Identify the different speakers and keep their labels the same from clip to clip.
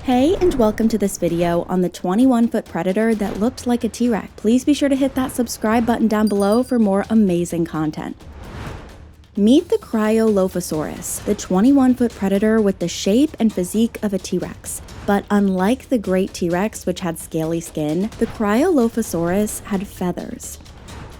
Speaker 1: Hey, and welcome to this video on the 21-foot predator that looked like a T-Rex. Please be sure to hit that subscribe button down below for more amazing content. Meet the Cryolophosaurus, the 21-foot predator with the shape and physique of a T-Rex. But unlike the great T-Rex, which had scaly skin, the Cryolophosaurus had feathers.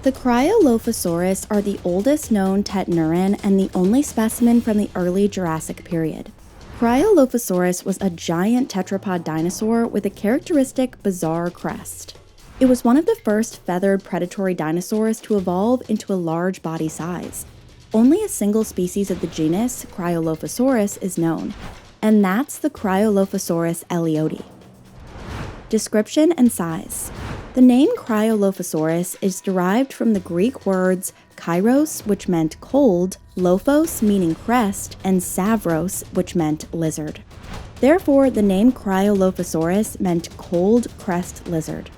Speaker 1: The Cryolophosaurus are the oldest known tetanuran and the only specimen from the early Jurassic period. Cryolophosaurus was a giant tetrapod dinosaur with a characteristic bizarre crest. It was one of the first feathered predatory dinosaurs to evolve into a large body size. Only a single species of the genus, Cryolophosaurus, is known, and that's the Cryolophosaurus ellioti. Description and size. The name Cryolophosaurus is derived from the Greek words kairos, which meant cold, lophos, meaning crest, and savros, which meant lizard. Therefore, the name Cryolophosaurus meant cold crest lizard.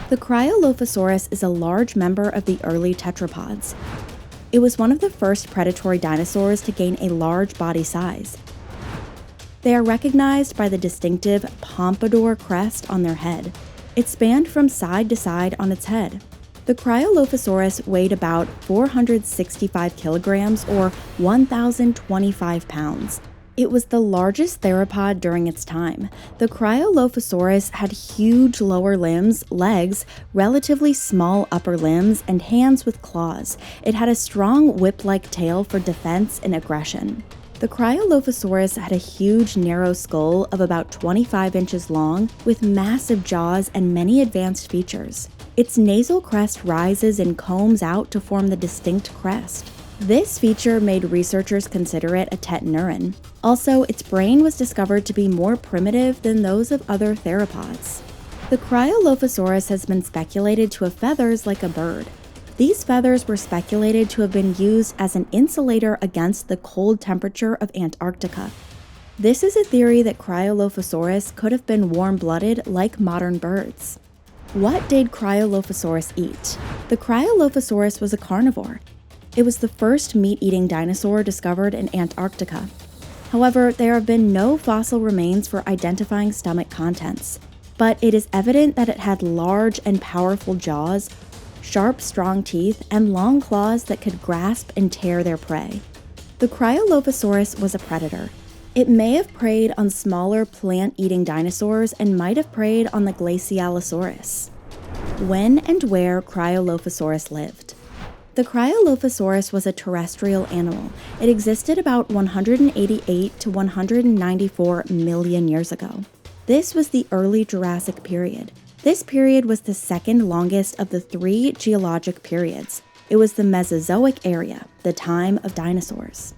Speaker 1: The Cryolophosaurus is a large member of the early tetrapods. It was one of the first predatory dinosaurs to gain a large body size. They are recognized by the distinctive pompadour crest on their head. It spanned from side to side on its head. The Cryolophosaurus weighed about 465 kilograms or 1,025 pounds. It was the largest theropod during its time. The Cryolophosaurus had huge lower limbs, legs, relatively small upper limbs, and hands with claws. It had a strong whip-like tail for defense and aggression. The Cryolophosaurus had a huge, narrow skull of about 25 inches long, with massive jaws and many advanced features. Its nasal crest rises and combs out to form the distinct crest. This feature made researchers consider it a tetanuran. Also, its brain was discovered to be more primitive than those of other theropods. The Cryolophosaurus has been speculated to have feathers like a bird. These feathers were speculated to have been used as an insulator against the cold temperature of Antarctica. This is a theory that Cryolophosaurus could have been warm-blooded like modern birds. What did Cryolophosaurus eat? The Cryolophosaurus was a carnivore. It was the first meat-eating dinosaur discovered in Antarctica. However, there have been no fossil remains for identifying stomach contents, but it is evident that it had large and powerful jaws, sharp, strong teeth, and long claws that could grasp and tear their prey. The Cryolophosaurus was a predator. It may have preyed on smaller plant-eating dinosaurs and might have preyed on the Glacialosaurus. When and where Cryolophosaurus lived. The Cryolophosaurus was a terrestrial animal. It existed about 188 to 194 million years ago. This was the Early Jurassic Period. This period was the second longest of the three geologic periods. It was the Mesozoic area, the time of dinosaurs.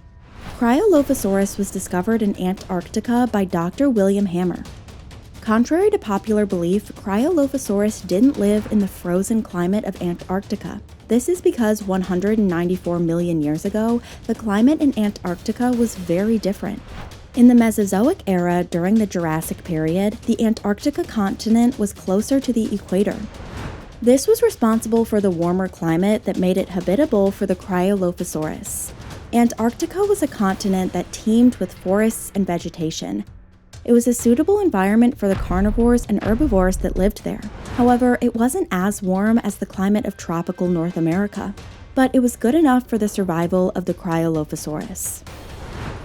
Speaker 1: Cryolophosaurus was discovered in Antarctica by Dr. William Hammer. Contrary to popular belief, Cryolophosaurus didn't live in the frozen climate of Antarctica. This is because 194 million years ago, the climate in Antarctica was very different. In the Mesozoic era during the Jurassic period, the Antarctica continent was closer to the equator. This was responsible for the warmer climate that made it habitable for the Cryolophosaurus. Antarctica was a continent that teemed with forests and vegetation. It was a suitable environment for the carnivores and herbivores that lived there. However, it wasn't as warm as the climate of tropical North America, but it was good enough for the survival of the Cryolophosaurus.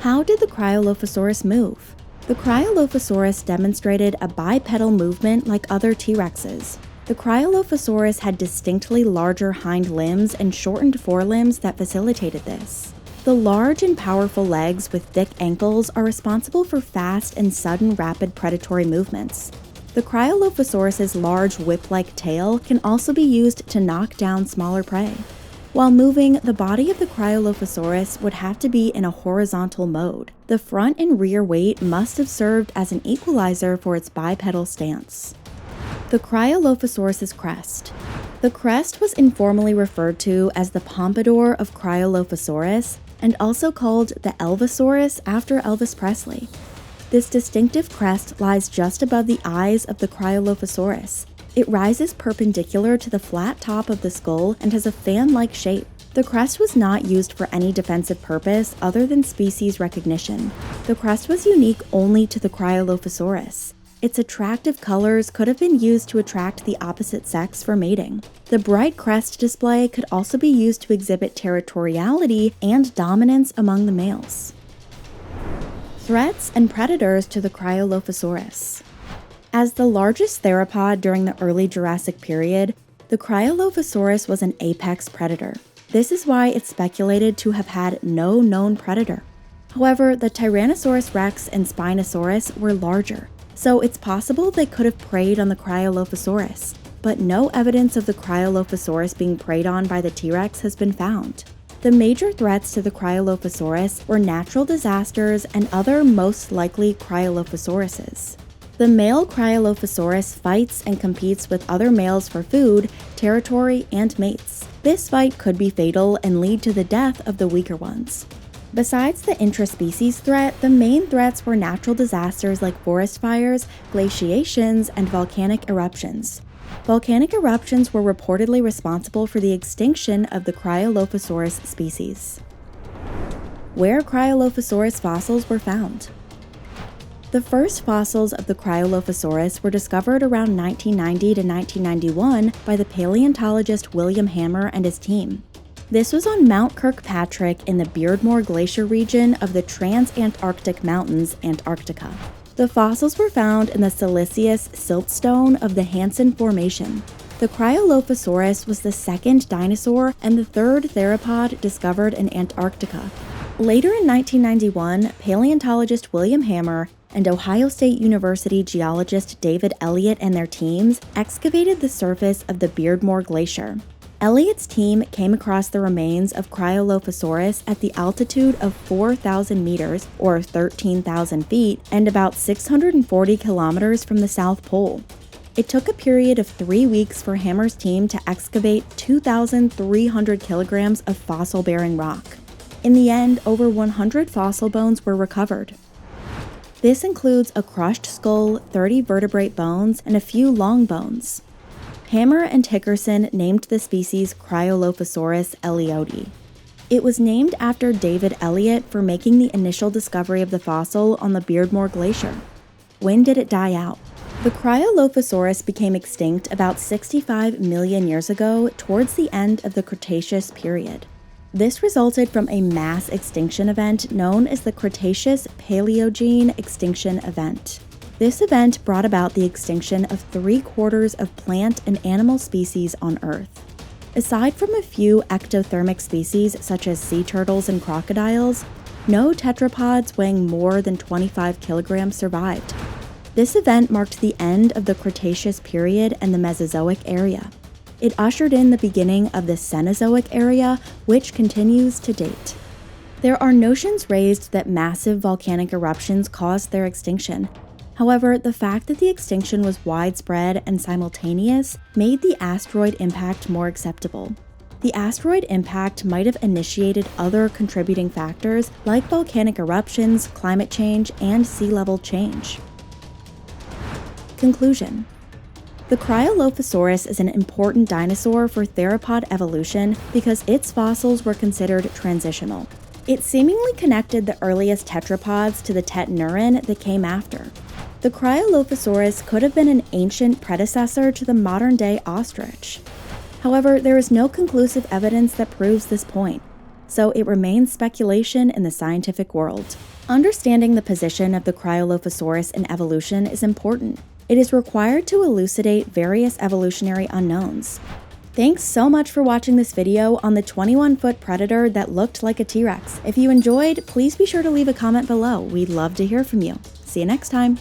Speaker 1: How did the Cryolophosaurus move? The Cryolophosaurus demonstrated a bipedal movement like other T-Rexes. The Cryolophosaurus had distinctly larger hind limbs and shortened forelimbs that facilitated this. The large and powerful legs with thick ankles are responsible for fast and sudden rapid predatory movements. The Cryolophosaurus's large whip-like tail can also be used to knock down smaller prey. While moving, the body of the Cryolophosaurus would have to be in a horizontal mode. The front and rear weight must have served as an equalizer for its bipedal stance. The Cryolophosaurus's crest. The crest was informally referred to as the pompadour of Cryolophosaurus and also called the Elvisaurus after Elvis Presley. This distinctive crest lies just above the eyes of the Cryolophosaurus. It rises perpendicular to the flat top of the skull and has a fan-like shape. The crest was not used for any defensive purpose other than species recognition. The crest was unique only to the Cryolophosaurus. Its attractive colors could have been used to attract the opposite sex for mating. The bright crest display could also be used to exhibit territoriality and dominance among the males. Threats and predators to the Cryolophosaurus. As the largest theropod during the early Jurassic period, the Cryolophosaurus was an apex predator. This is why it's speculated to have had no known predator. However, the Tyrannosaurus rex and Spinosaurus were larger, so it's possible they could have preyed on the Cryolophosaurus, but no evidence of the Cryolophosaurus being preyed on by the T-Rex has been found. The major threats to the Cryolophosaurus were natural disasters and other most likely Cryolophosauruses. The male Cryolophosaurus fights and competes with other males for food, territory, and mates. This fight could be fatal and lead to the death of the weaker ones. Besides the intraspecies threat, the main threats were natural disasters like forest fires, glaciations, and volcanic eruptions. Volcanic eruptions were reportedly responsible for the extinction of the Cryolophosaurus species. Where Cryolophosaurus fossils were found. The first fossils of the Cryolophosaurus were discovered around 1990 to 1991 by the paleontologist William Hammer and his team. This was on Mount Kirkpatrick in the Beardmore Glacier region of the Transantarctic Mountains, Antarctica. The fossils were found in the siliceous siltstone of the Hansen Formation. The Cryolophosaurus was the second dinosaur and the third theropod discovered in Antarctica. Later in 1991, paleontologist William Hammer and Ohio State University geologist David Elliott and their teams excavated the surface of the Beardmore Glacier. Elliott's team came across the remains of Cryolophosaurus at the altitude of 4,000 meters, or 13,000 feet, and about 640 kilometers from the South Pole. It took a period of 3 weeks for Hammer's team to excavate 2,300 kilograms of fossil-bearing rock. In the end, over 100 fossil bones were recovered. This includes a crushed skull, 30 vertebrate bones, and a few long bones. Hammer and Hickerson named the species Cryolophosaurus ellioti. It was named after David Elliott for making the initial discovery of the fossil on the Beardmore Glacier. When did it die out? The Cryolophosaurus became extinct about 65 million years ago towards the end of the Cretaceous period. This resulted from a mass extinction event known as the Cretaceous-Paleogene extinction event. This event brought about the extinction of 3/4 of plant and animal species on Earth. Aside from a few ectothermic species such as sea turtles and crocodiles, no tetrapods weighing more than 25 kilograms survived. This event marked the end of the Cretaceous period and the Mesozoic area. It ushered in the beginning of the Cenozoic area, which continues to date. There are notions raised that massive volcanic eruptions caused their extinction. However, the fact that the extinction was widespread and simultaneous made the asteroid impact more acceptable. The asteroid impact might have initiated other contributing factors like volcanic eruptions, climate change, and sea level change. Conclusion. The Cryolophosaurus is an important dinosaur for theropod evolution because its fossils were considered transitional. It seemingly connected the earliest tetrapods to the tetanuran that came after. The Cryolophosaurus could have been an ancient predecessor to the modern-day ostrich. However, there is no conclusive evidence that proves this point, so it remains speculation in the scientific world. Understanding the position of the Cryolophosaurus in evolution is important. It is required to elucidate various evolutionary unknowns. Thanks so much for watching this video on the 21-foot predator that looked like a T-Rex. If you enjoyed, please be sure to leave a comment below. We'd love to hear from you. See you next time.